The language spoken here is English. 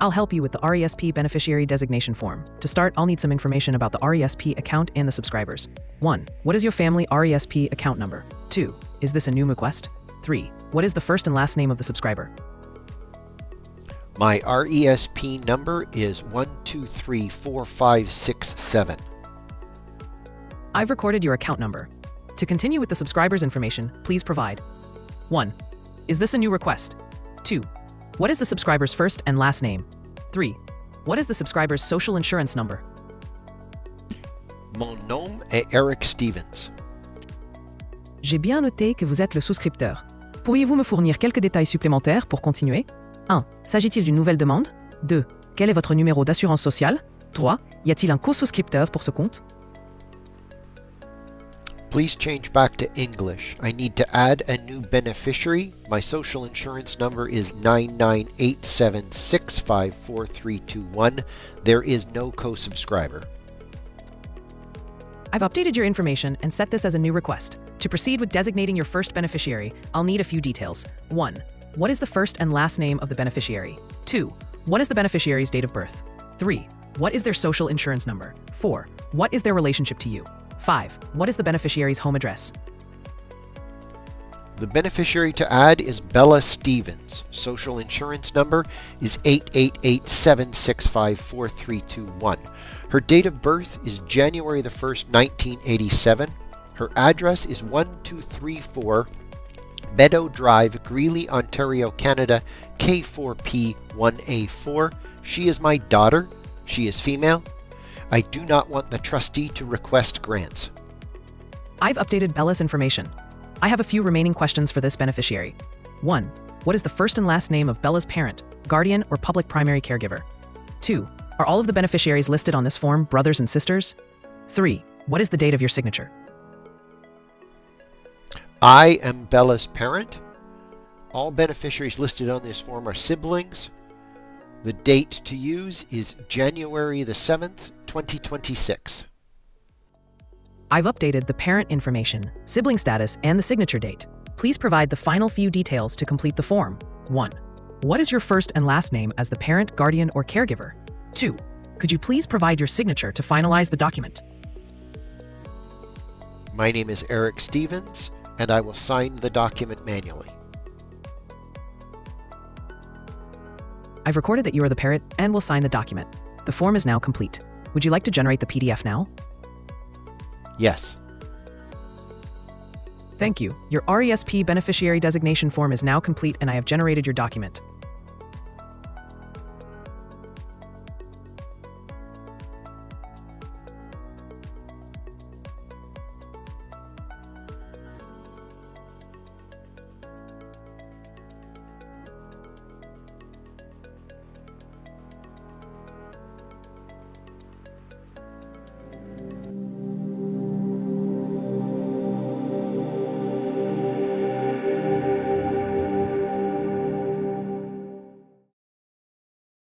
I'll help you with the RESP beneficiary designation form. To start, I'll need some information about the RESP account and the subscribers. 1. What is your family RESP account number? 2. Is this a new request? 3. What is the first and last name of the subscriber? My RESP number is 1234567. I've recorded your account number. To continue with the subscriber's information, please provide 1. Is this a new request? 2. What is the subscriber's first and last name? 3. What is the subscriber's social insurance number? Mon nom est Eric Stevens. J'ai bien noté que vous êtes le souscripteur. Pourriez-vous me fournir quelques détails supplémentaires pour continuer? 1. S'agit-il d'une nouvelle demande? 2. Quel est votre numéro d'assurance sociale? 3. Y a-t-il un co-souscripteur pour ce compte? Please change back to English. I need to add a new beneficiary. My social insurance number is 9987654321. There is no co-subscriber. I've updated your information and set this as a new request. To proceed with designating your first beneficiary, I'll need a few details. 1. What is the first and last name of the beneficiary? 2. What is the beneficiary's date of birth? 3. What is their social insurance number? 4. What is their relationship to you? 5. What is the beneficiary's home address? The beneficiary to add is Bella Stevens. Social insurance number is 8887654321. Her date of birth is January the 1st, 1987. Her address is 1234 Meadow Drive, Greeley, Ontario, Canada, K4P1A4. She is my daughter. She is female. I do not want the trustee to request grants. I've updated Bella's information. I have a few remaining questions for this beneficiary. 1. What is the first and last name of Bella's parent, guardian, or public primary caregiver? 2. Are all of the beneficiaries listed on this form brothers and sisters? 3. What is the date of your signature? I am Bella's parent. All beneficiaries listed on this form are siblings. The date to use is January the 7th, 2026. I've updated the parent information, sibling status, and the signature date. Please provide the final few details to complete the form. 1. What is your first and last name as the parent, guardian, or caregiver? 2. Could you please provide your signature to finalize the document? My name is Eric Stevens, and I will sign the document manually. I've recorded that you are the parent and will sign the document. The form is now complete. Would you like to generate the PDF now? Yes. Thank you. Your RESP beneficiary designation form is now complete and I have generated your document.